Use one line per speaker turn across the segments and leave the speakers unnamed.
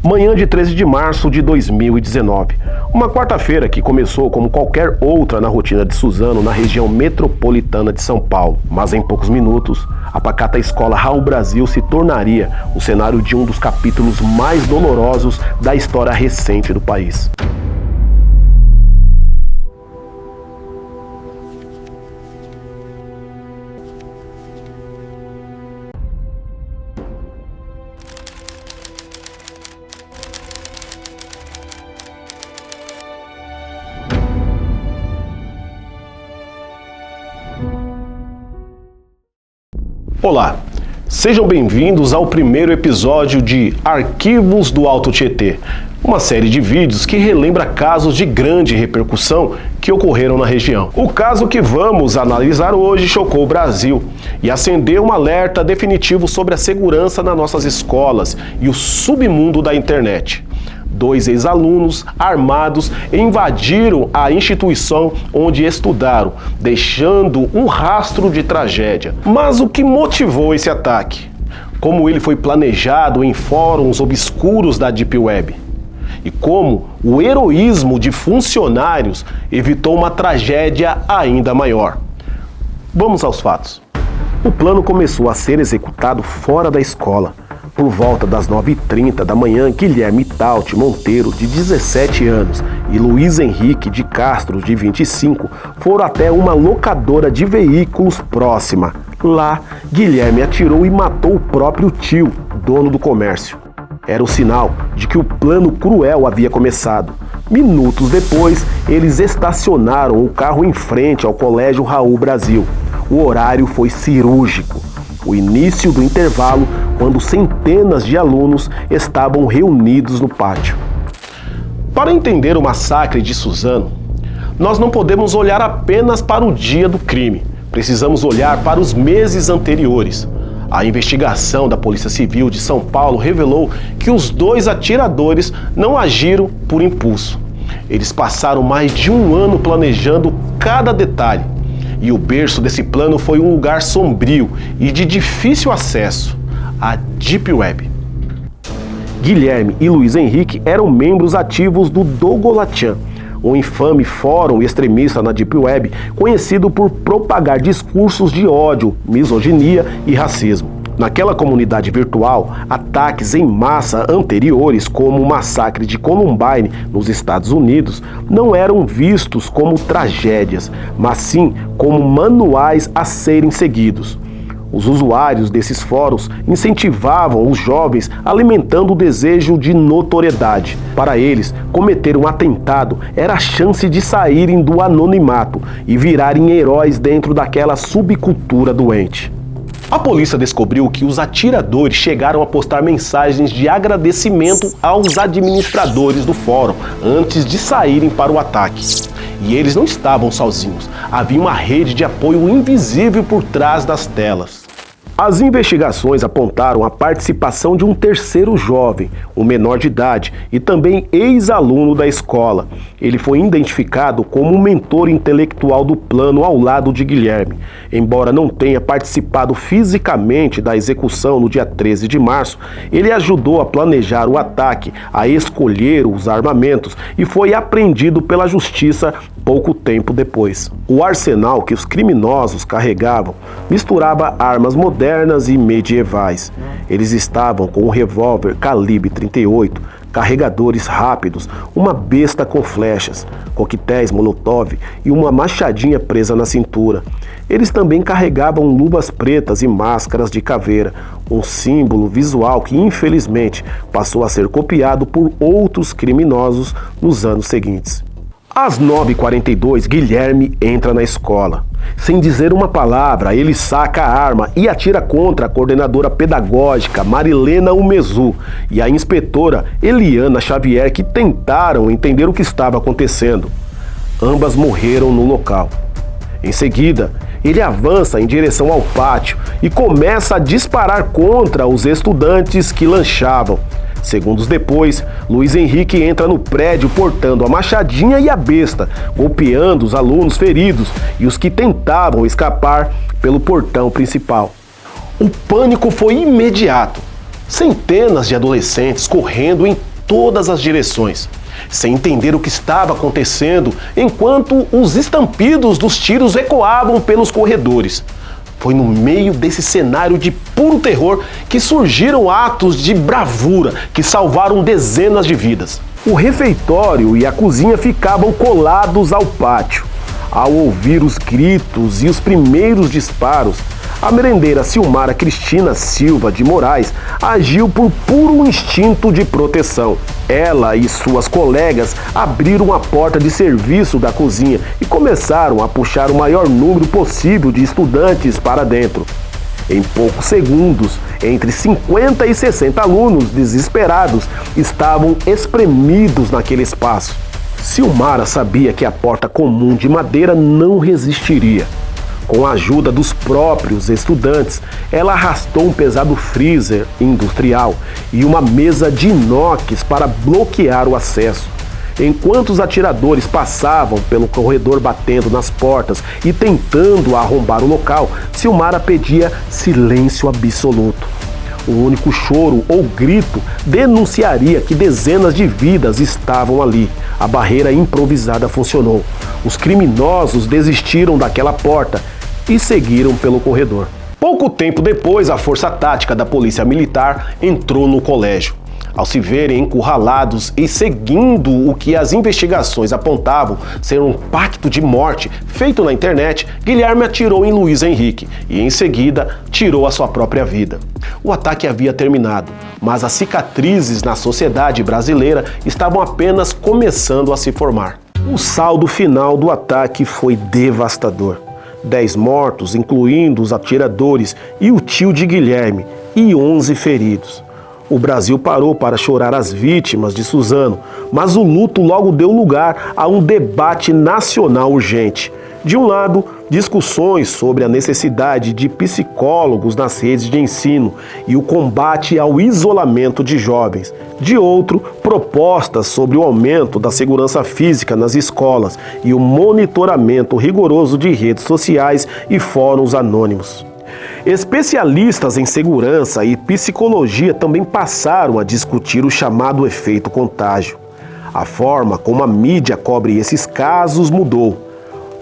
Manhã de 13 de março de 2019. Uma quarta-feira que começou como qualquer outra na rotina de Suzano na região metropolitana de São Paulo. Mas em poucos minutos, a pacata escola Raul Brasil se tornaria o cenário de um dos capítulos mais dolorosos da história recente do país. Olá, sejam bem-vindos ao primeiro episódio de Arquivos do Alto Tietê, uma série de vídeos que relembra casos de grande repercussão que ocorreram na região. O caso que vamos analisar hoje chocou o Brasil e acendeu um alerta definitivo sobre a segurança nas nossas escolas e o submundo da internet. 2 ex-alunos armados invadiram a instituição onde estudaram, deixando um rastro de tragédia. Mas o que motivou esse ataque? Como ele foi planejado em fóruns obscuros da Deep Web? E como o heroísmo de funcionários evitou uma tragédia ainda maior? Vamos aos fatos. O plano começou a ser executado fora da escola. Por volta das 9h30 da manhã, Guilherme Taut Monteiro, de 17 anos, e Luiz Henrique de Castro, de 25, foram até uma locadora de veículos próxima. Lá, Guilherme atirou e matou o próprio tio, dono do comércio. Era o sinal de que o plano cruel havia começado. Minutos depois, eles estacionaram o carro em frente ao Colégio Raul Brasil. O horário foi cirúrgico. O início do intervalo, quando centenas de alunos estavam reunidos no pátio. Para entender o massacre de Suzano, nós não podemos olhar apenas para o dia do crime. Precisamos olhar para os meses anteriores. A investigação da Polícia Civil de São Paulo revelou que os 2 atiradores não agiram por impulso. Eles passaram mais de um ano planejando cada detalhe. E o berço desse plano foi um lugar sombrio e de difícil acesso, a Deep Web. Guilherme e Luiz Henrique eram membros ativos do Dogolatian, um infame fórum extremista na Deep Web, conhecido por propagar discursos de ódio, misoginia e racismo. Naquela comunidade virtual, ataques em massa anteriores, como o massacre de Columbine nos Estados Unidos, não eram vistos como tragédias, mas sim como manuais a serem seguidos. Os usuários desses fóruns incentivavam os jovens, alimentando o desejo de notoriedade. Para eles, cometer um atentado era a chance de saírem do anonimato e virarem heróis dentro daquela subcultura doente. A polícia descobriu que os atiradores chegaram a postar mensagens de agradecimento aos administradores do fórum antes de saírem para o ataque. E eles não estavam sozinhos, havia uma rede de apoio invisível por trás das telas. As investigações apontaram a participação de um terceiro jovem, um menor de idade e também ex-aluno da escola. Ele foi identificado como um mentor intelectual do plano ao lado de Guilherme. Embora não tenha participado fisicamente da execução no dia 13 de março, ele ajudou a planejar o ataque, a escolher os armamentos e foi apreendido pela justiça pouco tempo depois. O arsenal que os criminosos carregavam misturava armas modernas e medievais. Eles estavam com um revólver calibre 38, carregadores rápidos, uma besta com flechas, coquetéis Molotov e uma machadinha presa na cintura. Eles também carregavam luvas pretas e máscaras de caveira, um símbolo visual que infelizmente passou a ser copiado por outros criminosos nos anos seguintes. Às 9h42, Guilherme entra na escola. Sem dizer uma palavra, ele saca a arma e atira contra a coordenadora pedagógica Marilena Umezu e a inspetora Eliana Xavier, que tentaram entender o que estava acontecendo. Ambas morreram no local. Em seguida, ele avança em direção ao pátio e começa a disparar contra os estudantes que lanchavam. Segundos depois, Luiz Henrique entra no prédio portando a machadinha e a besta, golpeando os alunos feridos e os que tentavam escapar pelo portão principal. O pânico foi imediato. Centenas de adolescentes correndo em todas as direções, sem entender o que estava acontecendo, enquanto os estampidos dos tiros ecoavam pelos corredores. Foi no meio desse cenário de puro terror que surgiram atos de bravura que salvaram dezenas de vidas. O refeitório e a cozinha ficavam colados ao pátio. Ao ouvir os gritos e os primeiros disparos, a merendeira Silmara Cristina Silva de Moraes agiu por puro instinto de proteção. Ela e suas colegas abriram a porta de serviço da cozinha e começaram a puxar o maior número possível de estudantes para dentro. Em poucos segundos, entre 50 e 60 alunos desesperados estavam espremidos naquele espaço. Silmara sabia que a porta comum de madeira não resistiria. Com a ajuda dos próprios estudantes, ela arrastou um pesado freezer industrial e uma mesa de inox para bloquear o acesso. Enquanto os atiradores passavam pelo corredor batendo nas portas e tentando arrombar o local, Silmara pedia silêncio absoluto. O único choro ou grito denunciaria que dezenas de vidas estavam ali. A barreira improvisada funcionou. Os criminosos desistiram daquela porta e seguiram pelo corredor. Pouco tempo depois, a força tática da Polícia Militar entrou no colégio. Ao se verem encurralados e seguindo o que as investigações apontavam ser um pacto de morte feito na internet, Guilherme atirou em Luiz Henrique e, em seguida, tirou a sua própria vida. O ataque havia terminado, mas as cicatrizes na sociedade brasileira estavam apenas começando a se formar. O saldo final do ataque foi devastador. 10 mortos, incluindo os atiradores e o tio de Guilherme, e 11 feridos. O Brasil parou para chorar as vítimas de Suzano, mas o luto logo deu lugar a um debate nacional urgente. De um lado, discussões sobre a necessidade de psicólogos nas redes de ensino e o combate ao isolamento de jovens. De outro, propostas sobre o aumento da segurança física nas escolas e o monitoramento rigoroso de redes sociais e fóruns anônimos. Especialistas em segurança e psicologia também passaram a discutir o chamado efeito contágio. A forma como a mídia cobre esses casos mudou.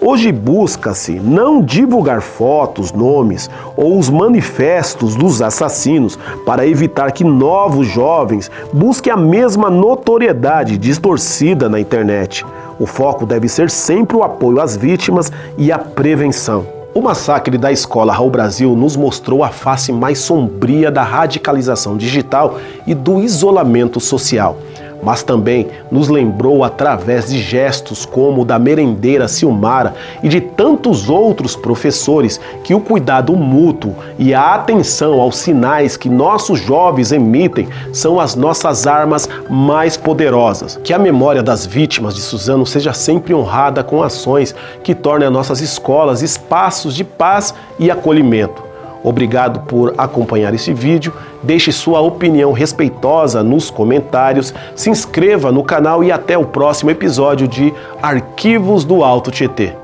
Hoje busca-se não divulgar fotos, nomes ou os manifestos dos assassinos para evitar que novos jovens busquem a mesma notoriedade distorcida na internet. O foco deve ser sempre o apoio às vítimas e a prevenção. O massacre da escola Raul Brasil nos mostrou a face mais sombria da radicalização digital e do isolamento social, mas também nos lembrou através de gestos como o da merendeira Silmara e de tantos outros professores que o cuidado mútuo e a atenção aos sinais que nossos jovens emitem são as nossas armas mais poderosas. Que a memória das vítimas de Suzano seja sempre honrada com ações que tornem as nossas escolas espaços de paz e acolhimento. Obrigado por acompanhar esse vídeo, deixe sua opinião respeitosa nos comentários, se inscreva no canal e até o próximo episódio de Arquivos do Alto Tietê.